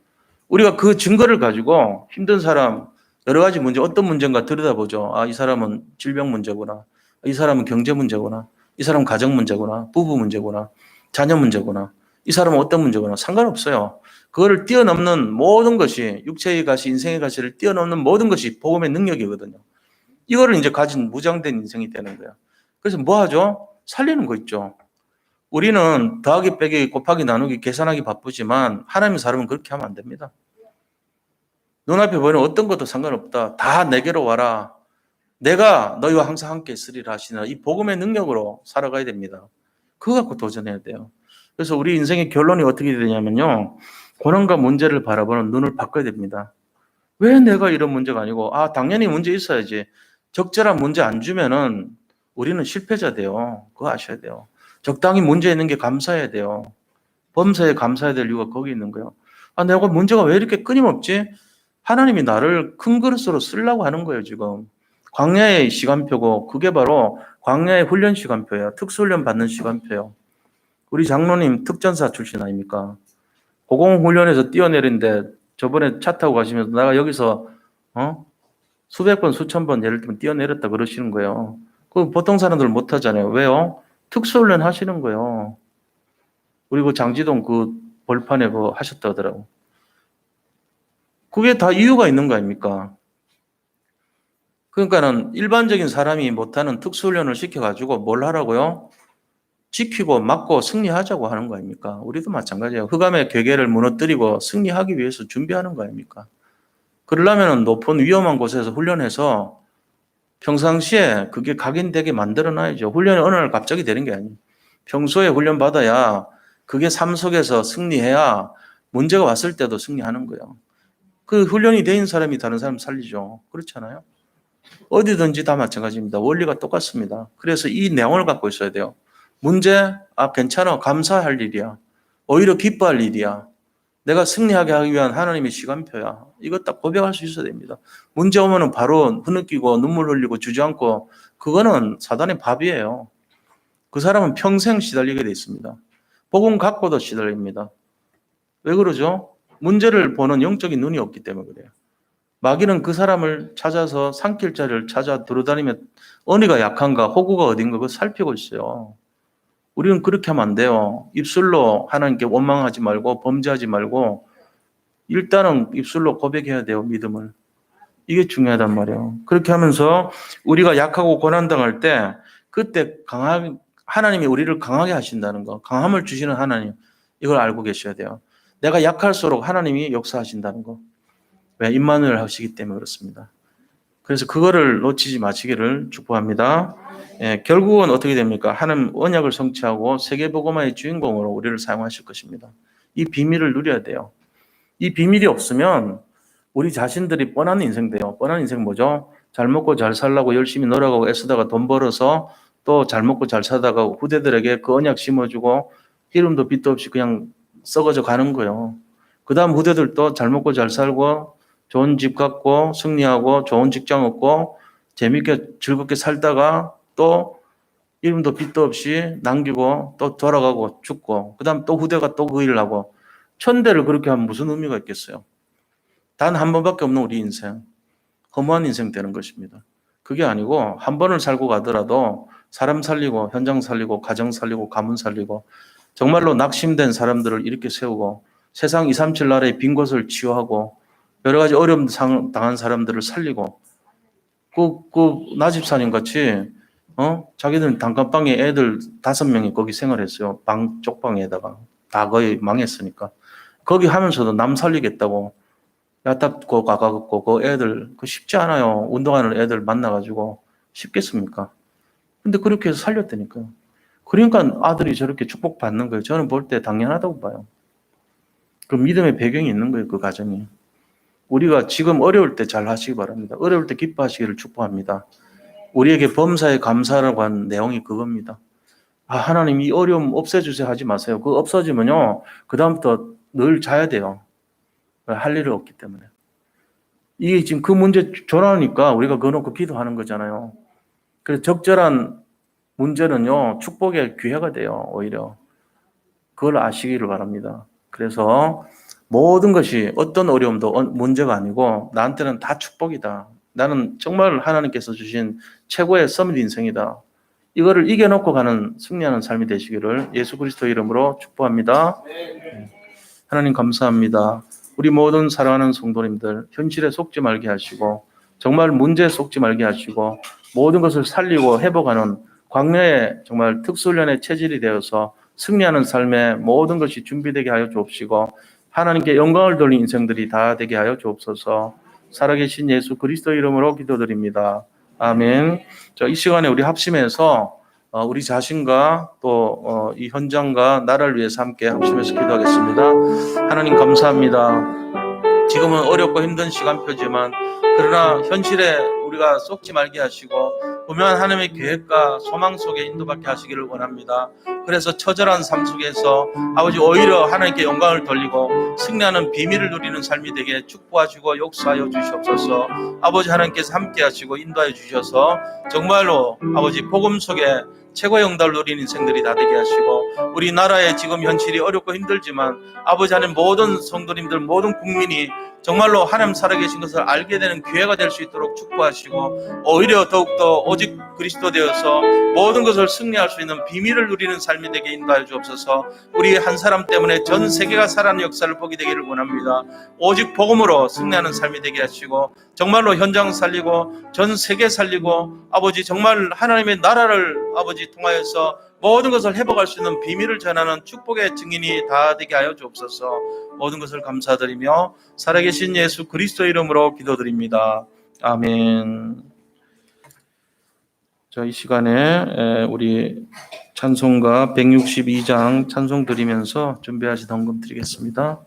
우리가 그 증거를 가지고 힘든 사람, 여러 가지 문제, 어떤 문제인가 들여다보죠. 아, 이 사람은 질병 문제구나. 이 사람은 경제 문제구나. 이 사람은 가정 문제구나. 부부 문제구나. 자녀 문제구나. 이 사람은 어떤 문제구나. 상관없어요. 그거를 뛰어넘는 모든 것이, 육체의 가시, 인생의 가시를 뛰어넘는 모든 것이 복음의 능력이거든요. 이거를 이제 가진 무장된 인생이 되는 거예요. 그래서 뭐 하죠? 살리는 거 있죠. 우리는 더하기, 빼기, 곱하기, 나누기, 계산하기 바쁘지만 하나님의 사람은 그렇게 하면 안 됩니다. 눈앞에 보이는 어떤 것도 상관없다. 다 내게로 와라. 내가 너희와 항상 함께 있으리라 하시나 이 복음의 능력으로 살아가야 됩니다. 그거 갖고 도전해야 돼요. 그래서 우리 인생의 결론이 어떻게 되냐면요. 고난과 문제를 바라보는 눈을 바꿔야 됩니다. 왜 내가 이런 문제가 아니고 당연히 문제 있어야지. 적절한 문제 안 주면은 우리는 실패자 돼요. 그거 아셔야 돼요. 적당히 문제 있는 게 감사해야 돼요. 범사에 감사해야 될 이유가 거기 있는 거예요. 내가 문제가 왜 이렇게 끊임없지? 하나님이 나를 큰 그릇으로 쓰려고 하는 거예요, 지금. 광야의 시간표고, 그게 바로 광야의 훈련 시간표예요. 특수훈련 받는 시간표예요. 우리 장로님 특전사 출신 아닙니까? 고공훈련에서 뛰어내린데 저번에 차 타고 가시면서 내가 여기서 수백 번, 수천 번 예를 들면 뛰어내렸다 그러시는 거예요. 그 보통 사람들 못 하잖아요. 왜요? 특수훈련 하시는 거예요. 우리 그 장지동 그 벌판에 그 하셨다 하더라고. 그게 다 이유가 있는 거 아닙니까? 그러니까는 일반적인 사람이 못하는 특수훈련을 시켜가지고 뭘 하라고요? 지키고 막고 승리하자고 하는 거 아닙니까? 우리도 마찬가지예요. 흑암의 괴계를 무너뜨리고 승리하기 위해서 준비하는 거 아닙니까? 그러려면 높은 위험한 곳에서 훈련해서 평상시에 그게 각인되게 만들어놔야죠. 훈련이 어느 날 갑자기 되는 게 아니에요. 평소에 훈련 받아야 그게 삶 속에서 승리해야 문제가 왔을 때도 승리하는 거예요. 그 훈련이 된 사람이 다른 사람 살리죠. 그렇잖아요. 어디든지 다 마찬가지입니다. 원리가 똑같습니다. 그래서 이 내용을 갖고 있어야 돼요. 문제, 괜찮아. 감사할 일이야. 오히려 기뻐할 일이야. 내가 승리하게 하기 위한 하나님의 시간표야. 이거 딱 고백할 수 있어야 됩니다. 문제 오면은 바로 흐느끼고 눈물 흘리고 주저앉고 그거는 사단의 밥이에요. 그 사람은 평생 시달리게 돼 있습니다. 복음 갖고도 시달립니다. 왜 그러죠? 문제를 보는 영적인 눈이 없기 때문에 그래요. 마귀는 그 사람을 찾아서 산길 자리를 찾아 돌아다니며 어디가 약한가, 호구가 어딘가 그거 살피고 있어요. 우리는 그렇게 하면 안 돼요. 입술로 하나님께 원망하지 말고 범죄하지 말고 일단은 입술로 고백해야 돼요. 믿음을. 이게 중요하단 말이에요. 그렇게 하면서 우리가 약하고 고난당할 때 그때 하나님이 우리를 강하게 하신다는 거, 강함을 주시는 하나님, 이걸 알고 계셔야 돼요. 내가 약할수록 하나님이 역사하신다는 거. 왜? 임마누엘 하시기 때문에 그렇습니다. 그래서 그거를 놓치지 마시기를 축복합니다. 결국은 어떻게 됩니까? 하나님 언약을 성취하고 세계복음화의 주인공으로 우리를 사용하실 것입니다. 이 비밀을 누려야 돼요. 이 비밀이 없으면 우리 자신들이 뻔한 인생 돼요. 뻔한 인생 뭐죠? 잘 먹고 잘 살라고 열심히 노력하고 애쓰다가 돈 벌어서 또 잘 먹고 잘 살다가 후대들에게 그 언약 심어주고 이름도 빛도 없이 그냥 썩어져 가는 거예요. 그 다음 후대들도 잘 먹고 잘 살고 좋은 집 갖고 승리하고 좋은 직장 얻고 재밌게 즐겁게 살다가 또 이름도 빛도 없이 남기고 또 돌아가고 죽고 그 다음 또 후대가 또 그 일을 하고 천대를 그렇게 하면 무슨 의미가 있겠어요? 단 한 번밖에 없는 우리 인생, 허무한 인생 되는 것입니다. 그게 아니고 한 번을 살고 가더라도 사람 살리고 현장 살리고 가정 살리고 가문 살리고 정말로 낙심된 사람들을 이렇게 세우고 세상 237 나라의 빈 곳을 치유하고 여러 가지 어려움 당한 사람들을 살리고 나집사님 같이 자기들은 단칸방에 애들 5명이 거기 생활했어요. 쪽방에다가 다 거의 망했으니까 거기 하면서도 남 살리겠다고 야탁고 가가고 그 애들 그 쉽지 않아요. 운동하는 애들 만나가지고 쉽겠습니까? 근데 그렇게 해서 살렸다니까요. 그러니까 아들이 저렇게 축복받는 거예요. 저는 볼 때 당연하다고 봐요. 그 믿음의 배경이 있는 거예요. 그 가정이. 우리가 지금 어려울 때 잘 하시기 바랍니다. 어려울 때 기뻐하시기를 축복합니다. 우리에게 범사에 감사라고 한 내용이 그겁니다. 하나님 이 어려움 없애주세요 하지 마세요. 그거 없어지면요. 그 다음부터 늘 자야 돼요. 할 일이 없기 때문에. 이게 지금 그 문제 전화하니까 우리가 그거 놓고 기도하는 거잖아요. 그래서 적절한 문제는요. 축복의 기회가 돼요. 오히려. 그걸 아시기를 바랍니다. 그래서 모든 것이 어떤 어려움도 문제가 아니고 나한테는 다 축복이다. 나는 정말 하나님께서 주신 최고의 서밋 인생이다. 이거를 이겨놓고 가는 승리하는 삶이 되시기를 예수 그리스도 이름으로 축복합니다. 하나님 감사합니다. 우리 모든 사랑하는 성도님들 현실에 속지 말게 하시고 정말 문제에 속지 말게 하시고 모든 것을 살리고 회복하는 광야의 정말 특수훈련의 체질이 되어서 승리하는 삶에 모든 것이 준비되게 하여 주옵시고 하나님께 영광을 돌린 인생들이 다 되게 하여 주옵소서. 살아계신 예수 그리스도 이름으로 기도드립니다. 아멘. 이 시간에 우리 합심해서 우리 자신과 또 이 현장과 나라를 위해서 함께 합심해서 기도하겠습니다. 하나님 감사합니다. 지금은 어렵고 힘든 시간표지만 그러나 현실에 우리가 쏙지 말게 하시고 분명한 하나님의 계획과 소망 속에 인도받게 하시기를 원합니다. 그래서 처절한 삶 속에서 아버지 오히려 하나님께 영광을 돌리고 승리하는 비밀을 누리는 삶이 되게 축복하시고 역사하여 주시옵소서. 아버지 하나님께서 함께 하시고 인도하여 주셔서 정말로 아버지 복음 속에 최고의 영달을 누리는 인생들이 다 되게 하시고 우리나라의 지금 현실이 어렵고 힘들지만 아버지 하나님 모든 성도님들 모든 국민이 정말로 하나님 살아계신 것을 알게 되는 기회가 될 수 있도록 축복하시고 오히려 더욱더 오직 그리스도 되어서 모든 것을 승리할 수 있는 비밀을 누리는 삶이 되게 인도하여 주옵소서. 우리 한 사람 때문에 전 세계가 살아나는 역사를 보게 되기를 원합니다. 오직 복음으로 승리하는 삶이 되게 하시고 정말로 현장 살리고 전 세계 살리고 아버지 정말 하나님의 나라를 아버지 통하여서 모든 것을 회복할 수 있는 비밀을 전하는 축복의 증인이 다 되게 하여 주옵소서. 모든 것을 감사드리며 살아계신 예수 그리스도 이름으로 기도드립니다. 아멘. 이 시간에 우리 찬송가 162장 찬송 드리면서 준비하신 헌금 드리겠습니다.